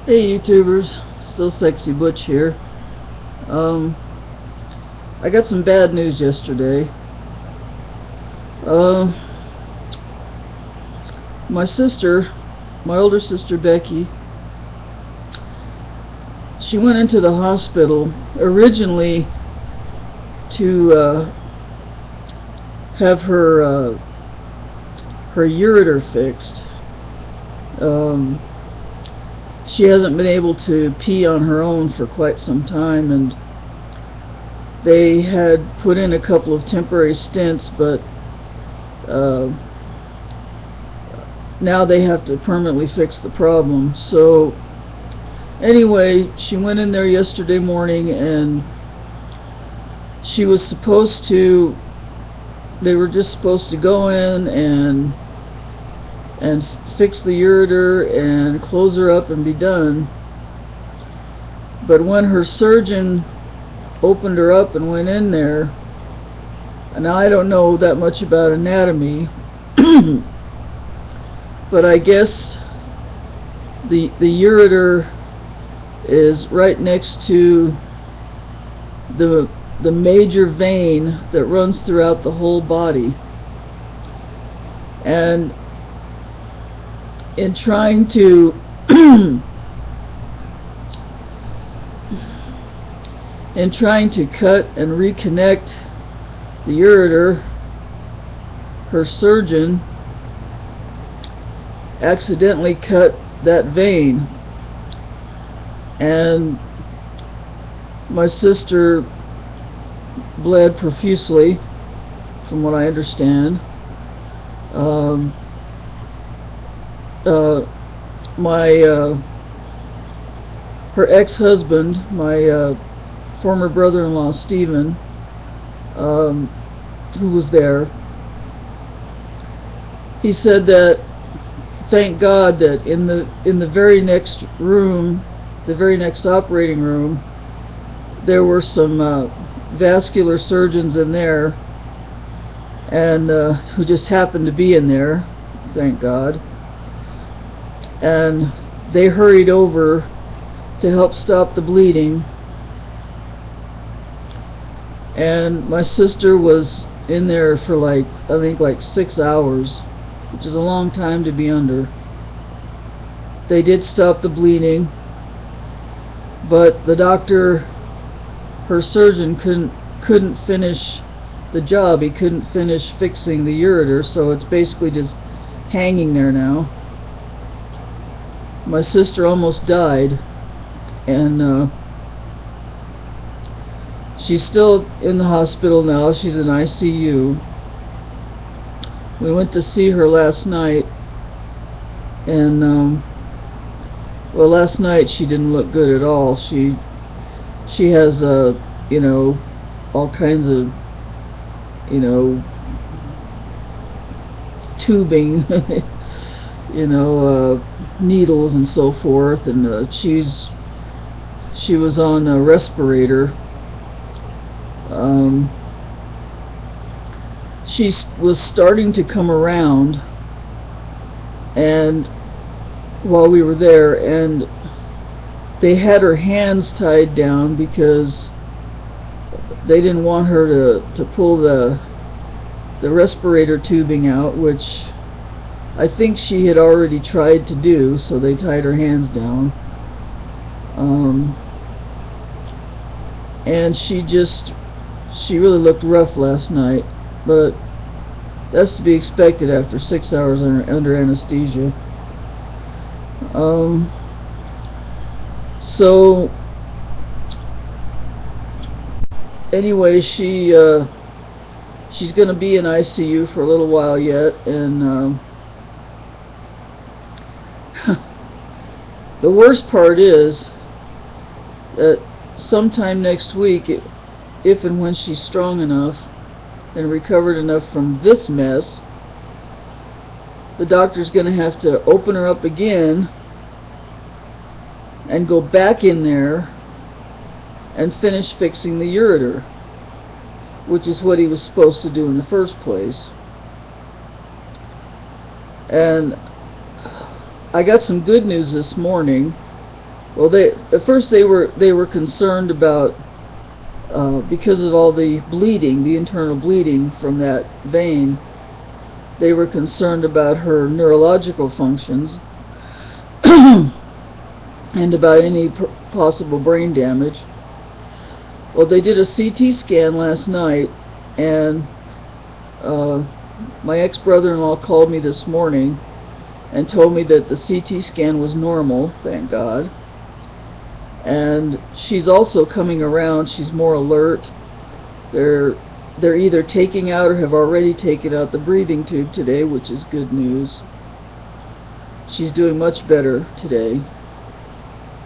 Hey YouTubers, still Sexy Butch here. I got some bad news yesterday. Uh, my sister, my older sister Becky, she went into the hospital originally to have her ureter fixed. She hasn't been able to pee on her own for quite some time, and they had put in a couple of temporary stents, but now they have to permanently fix the problem. So anyway, she went in there yesterday morning, and she was supposed to, they were just supposed to go in and fix the ureter and close her up and be done. But when her surgeon opened her up and went in there, and I don't know that much about anatomy, but I guess the ureter is right next to the major vein that runs throughout the whole body. And in trying to cut and reconnect the ureter, her surgeon accidentally cut that vein, and my sister bled profusely, from what I understand. Her ex-husband, my former brother-in-law Stephen, who was there, he said that thank God that in the very next room, the very next operating room, there were some vascular surgeons in there, and who just happened to be in there, thank God, and they hurried over to help stop the bleeding. And my sister was in there for I think 6 hours, which is a long time to be under. They did stop the bleeding, but the doctor, her surgeon, couldn't finish the job. He couldn't finish fixing the ureter, so it's basically just hanging there now. My sister almost died, and she's still in the hospital now. She's in ICU. We went to see her last night, and well, last night she didn't look good at all. She has all kinds of tubing, needles and so forth, and she was on a respirator. She was starting to come around, and while we were there, and they had her hands tied down because they didn't want her to pull the respirator tubing out, which I think she had already tried to do, so they tied her hands down. And she really looked rough last night, but that's to be expected after 6 hours under anesthesia. So anyway, she's going to be in ICU for a little while yet, and the worst part is that sometime next week, if and when she's strong enough and recovered enough from this mess, the doctor's going to have to open her up again and go back in there and finish fixing the ureter, which is what he was supposed to do in the first place. And I got some good news this morning. Well, at first they were concerned about because of all the bleeding, the internal bleeding from that vein. They were concerned about her neurological functions and about any possible brain damage. Well, they did a CT scan last night, and my ex-brother-in-law called me this morning and told me that the CT scan was normal, thank God. And she's also coming around. She's more alert. They're either taking out or have already taken out the breathing tube today, which is good news. She's doing much better today.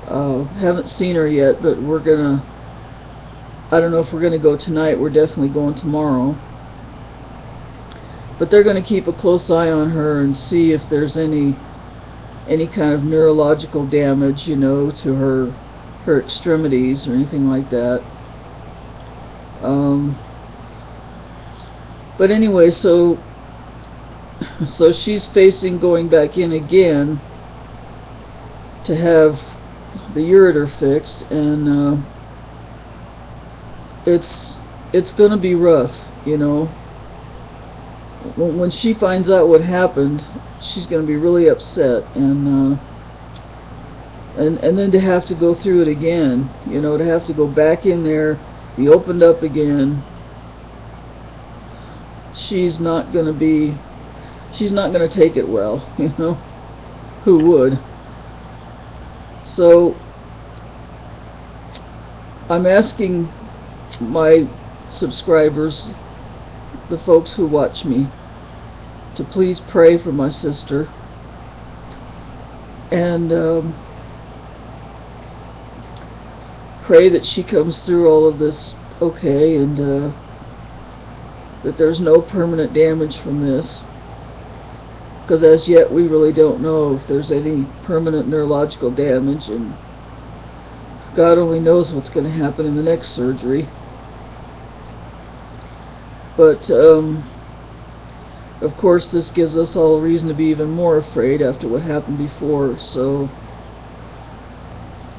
Haven't seen her yet, but I don't know if we're gonna go tonight. We're definitely going tomorrow. But they're gonna keep a close eye on her and see if there's any kind of neurological damage, to her extremities or anything like that. But anyway, so she's facing going back in again to have the ureter fixed, and it's gonna be rough, When she finds out what happened, she's gonna be really upset, and then to have to go through it again, to have to go back in there, be opened up again. She's not gonna take it well, Who would? So I'm asking my subscribers, the folks who watch me, to please pray for my sister, and pray that she comes through all of this okay, and that there's no permanent damage from this, because as yet we really don't know if there's any permanent neurological damage, and God only knows what's going to happen in the next surgery. But of course this gives us all a reason to be even more afraid after what happened before. So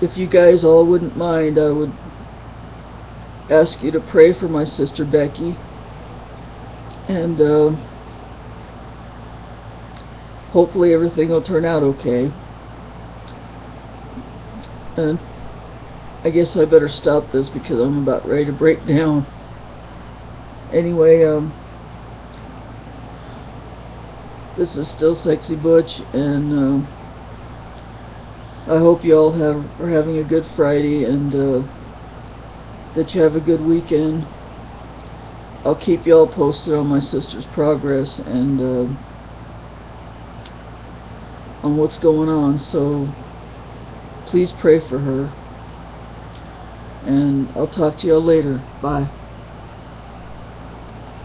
if you guys all wouldn't mind, I would ask you to pray for my sister Becky, and hopefully everything will turn out okay. And I guess I better stop this because I'm about ready to break down. Anyway, this is still Sexy Butch, and I hope you all are having a good Friday, and that you have a good weekend. I'll keep you all posted on my sister's progress and on what's going on, so please pray for her, and I'll talk to you all later. Bye.